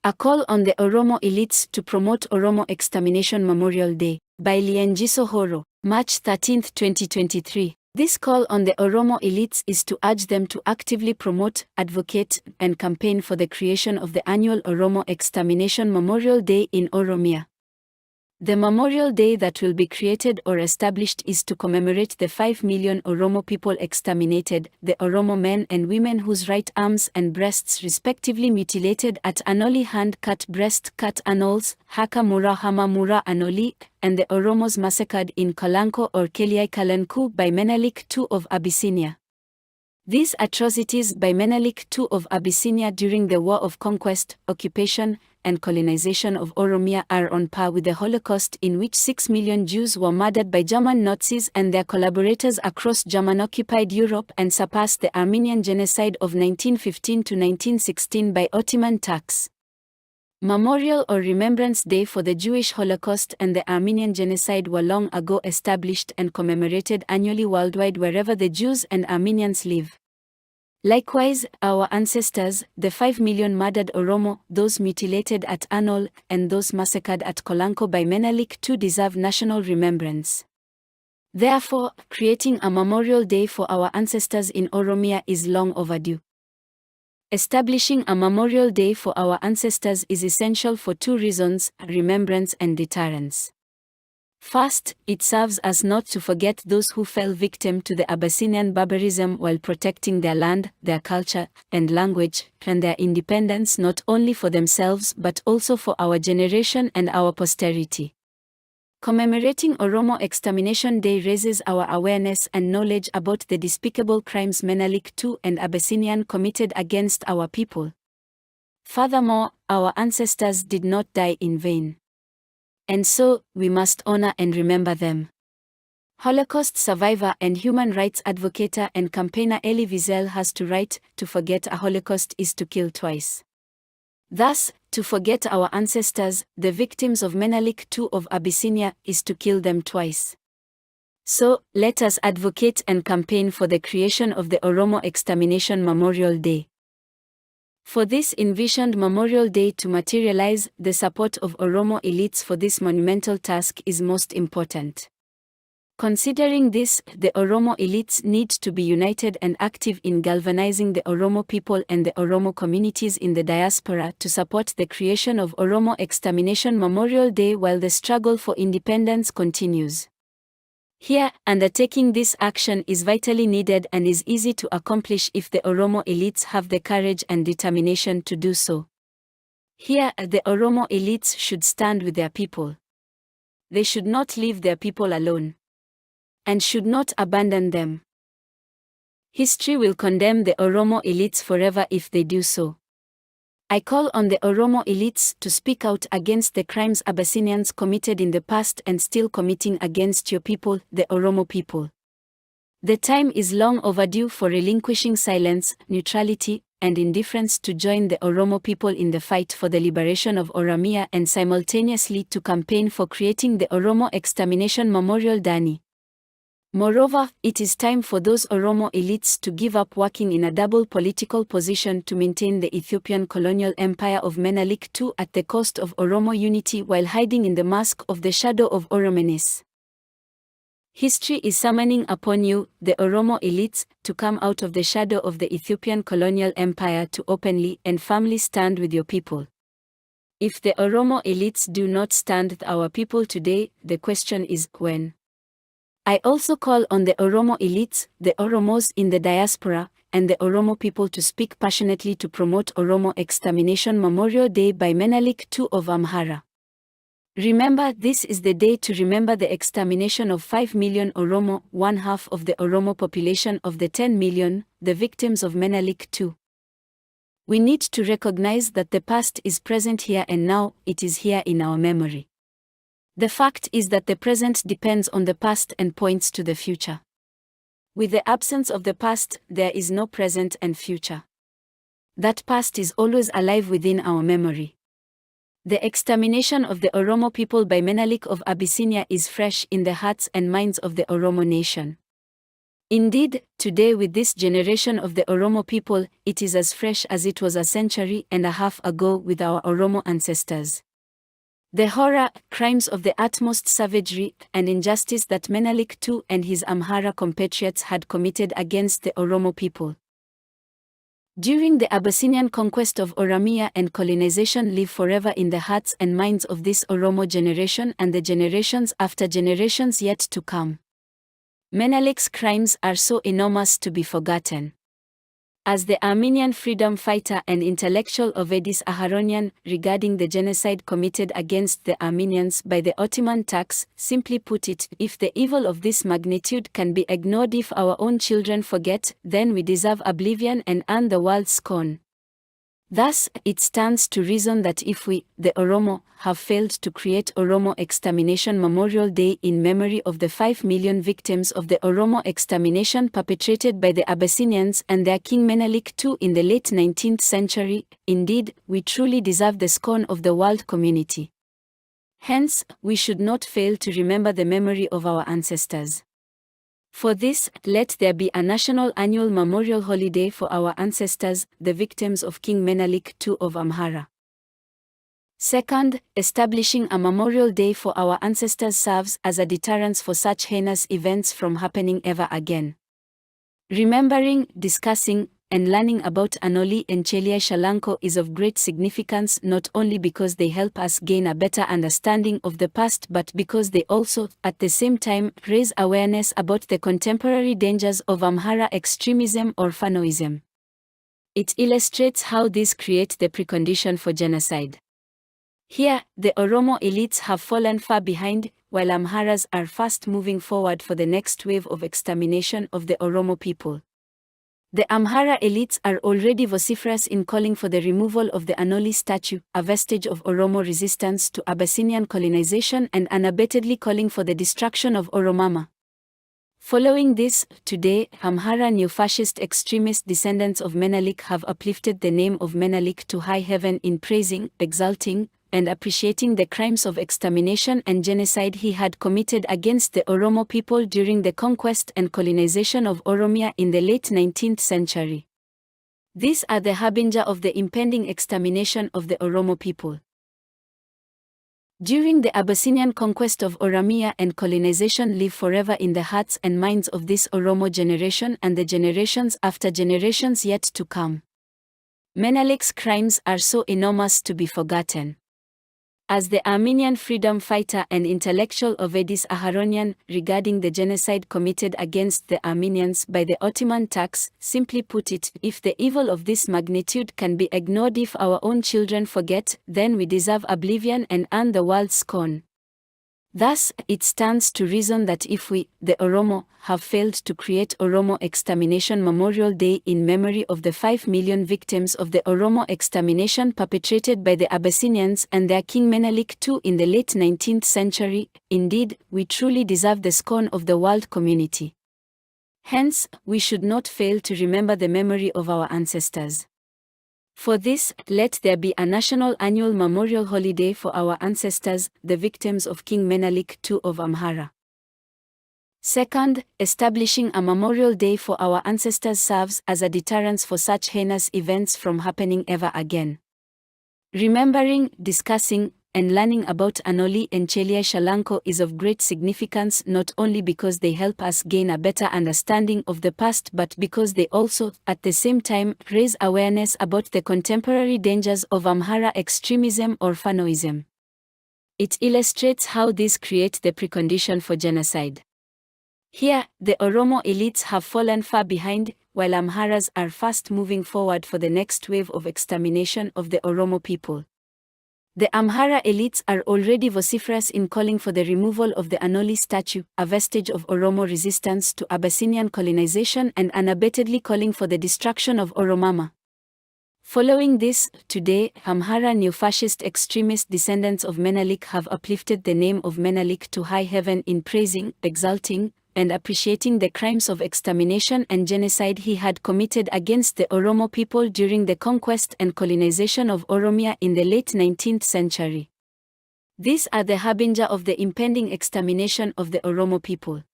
A Call on the Oromo Elites to Promote Oromo Extermination Memorial Day, by Leenjiso Horo, March 13, 2023. This call on the Oromo elites is to urge them to actively promote, advocate, and campaign for the creation of the annual Oromo Extermination Memorial Day in Oromia. The memorial day that will be created or established is to commemorate the 5 million Oromo people exterminated, the Oromo men and women whose right arms and breasts respectively mutilated at Anoli hand-cut breast-cut Anols, Haka Mura Hama Mura Anoli, and the Oromos massacred in Kalanko or Keliai Kalanku by Menelik II of Abyssinia. These atrocities by Menelik II of Abyssinia during the War of Conquest, Occupation, and Colonization of Oromia are on par with the Holocaust, in which 6 million Jews were murdered by German Nazis and their collaborators across German-occupied Europe, and surpass the Armenian genocide of 1915 to 1916 by Ottoman Turks. Memorial or Remembrance Day for the Jewish Holocaust and the Armenian Genocide were long ago established and commemorated annually worldwide wherever the Jews and Armenians live. Likewise, our ancestors, the 5 million murdered Oromo, those mutilated at Anol, and those massacred at Kolanko by Menelik II deserve national remembrance. Therefore, creating a memorial day for our ancestors in Oromia is long overdue. Establishing a memorial day for our ancestors is essential for 2 reasons: remembrance and deterrence. First, it serves us not to forget those who fell victim to the Abyssinian barbarism while protecting their land, their culture, and language, and their independence not only for themselves but also for our generation and our posterity. Commemorating Oromo Extermination Day raises our awareness and knowledge about the despicable crimes Menelik II and Abyssinian committed against our people. Furthermore, our ancestors did not die in vain. And so, we must honor and remember them. Holocaust survivor and human rights advocate and campaigner Elie Wiesel has to write, "To forget a Holocaust is to kill twice." Thus, to forget our ancestors, the victims of Menelik II of Abyssinia, is to kill them twice. So, let us advocate and campaign for the creation of the Oromo Extermination Memorial Day. For this envisioned Memorial Day to materialize, the support of Oromo elites for this monumental task is most important. Considering this, the Oromo elites need to be united and active in galvanizing the Oromo people and the Oromo communities in the diaspora to support the creation of Oromo Extermination Memorial Day while the struggle for independence continues. Here, undertaking this action is vitally needed and is easy to accomplish if the Oromo elites have the courage and determination to do so. Here, the Oromo elites should stand with their people. They should not leave their people alone, and should not abandon them. History will condemn the Oromo elites forever if they do so. I call on the Oromo elites to speak out against the crimes Abyssinians committed in the past and still committing against your people, the Oromo people. The time is long overdue for relinquishing silence, neutrality, and indifference to join the Oromo people in the fight for the liberation of Oromia and simultaneously to campaign for creating the Oromo Extermination Memorial Day. Moreover, it is time for those Oromo elites to give up working in a double political position to maintain the Ethiopian colonial empire of Menelik II at the cost of Oromo unity while hiding in the mask of the shadow of Oromoness. History is summoning upon you, the Oromo elites, to come out of the shadow of the Ethiopian colonial empire to openly and firmly stand with your people. If the Oromo elites do not stand with our people today, the question is, when? I also call on the Oromo elites, the Oromos in the diaspora, and the Oromo people to speak passionately to promote Oromo Extermination Memorial Day by Menelik II of Amhara. Remember, this is the day to remember the extermination of 5 million Oromo, 1/2 of the Oromo population of the 10 million, the victims of Menelik II. We need to recognize that the past is present here and now, it is here in our memory. The fact is that the present depends on the past and points to the future. With the absence of the past, there is no present and future. That past is always alive within our memory. The extermination of the Oromo people by Menelik of Abyssinia is fresh in the hearts and minds of the Oromo nation. Indeed, today with this generation of the Oromo people, it is as fresh as it was a century and a half ago with our Oromo ancestors. The horror, crimes of the utmost savagery, and injustice that Menelik II and his Amhara compatriots had committed against the Oromo people. During the Abyssinian conquest of Oromia and colonization live forever in the hearts and minds of this Oromo generation and the generations after generations yet to come. Menelik's crimes are so enormous to be forgotten. As the Armenian freedom fighter and intellectual Ovedis Aharonian regarding the genocide committed against the Armenians by the Ottoman Turks, simply put it, if the evil of this magnitude can be ignored, if our own children forget, then we deserve oblivion and earn the world's scorn. Thus, it stands to reason that if we, the Oromo, have failed to create Oromo Extermination Memorial Day in memory of the 5 million victims of the Oromo extermination perpetrated by the Abyssinians and their king Menelik II in the late 19th century, indeed, we truly deserve the scorn of the world community. Hence, we should not fail to remember the memory of our ancestors. For this, let there be a national annual memorial holiday for our ancestors, the victims of King Menelik II of Amhara. Second, establishing a memorial day for our ancestors serves as a deterrence for such heinous events from happening ever again. Remembering, discussing, and learning about Anoli and Chelia Shalanko is of great significance not only because they help us gain a better understanding of the past but because they also, at the same time, raise awareness about the contemporary dangers of Amhara extremism or Fanoism. It illustrates how these create the precondition for genocide. Here, the Oromo elites have fallen far behind, while Amharas are fast moving forward for the next wave of extermination of the Oromo people. The Amhara elites are already vociferous in calling for the removal of the Anoli statue, a vestige of Oromo resistance to Abyssinian colonization, and unabatedly calling for the destruction of Oromama. Following this, today, Amhara neo-fascist extremist descendants of Menelik have uplifted the name of Menelik to high heaven in praising, exalting, and appreciating the crimes of extermination and genocide he had committed against the Oromo people during the conquest and colonization of Oromia in the late 19th century. These are the harbinger of the impending extermination of the Oromo people. During the Abyssinian conquest of Oromia and colonization live forever in the hearts and minds of this Oromo generation and the generations after generations yet to come. Menelik's crimes are so enormous to be forgotten. As the Armenian freedom fighter and intellectual Ovedis Aharonian regarding the genocide committed against the Armenians by the Ottoman Turks, simply put it, if the evil of this magnitude can be ignored, if our own children forget, then we deserve oblivion and earn the world's scorn. Thus, it stands to reason that if we, the Oromo, have failed to create Oromo Extermination Memorial Day in memory of the 5 million victims of the Oromo extermination perpetrated by the Abyssinians and their king Menelik II in the late 19th century, indeed, we truly deserve the scorn of the world community. Hence, we should not fail to remember the memory of our ancestors. For this, let there be a national annual memorial holiday for our ancestors, the victims of King Menelik II of Amhara. Second, establishing a memorial day for our ancestors serves as a deterrence for such heinous events from happening ever again. Remembering, discussing, and learning about Anoli and Chelia Shalanko is of great significance not only because they help us gain a better understanding of the past but because they also, at the same time, raise awareness about the contemporary dangers of Amhara extremism or Fanoism. It illustrates how these create the precondition for genocide. Here, the Oromo elites have fallen far behind, while Amharas are fast moving forward for the next wave of extermination of the Oromo people. The Amhara elites are already vociferous in calling for the removal of the Anoli statue, a vestige of Oromo resistance to Abyssinian colonization, and unabatedly calling for the destruction of Oromama. Following this, today, Amhara neo-fascist extremist descendants of Menelik have uplifted the name of Menelik to high heaven in praising, exalting, and appreciating the crimes of extermination and genocide he had committed against the Oromo people during the conquest and colonization of Oromia in the late 19th century. These are the harbinger of the impending extermination of the Oromo people.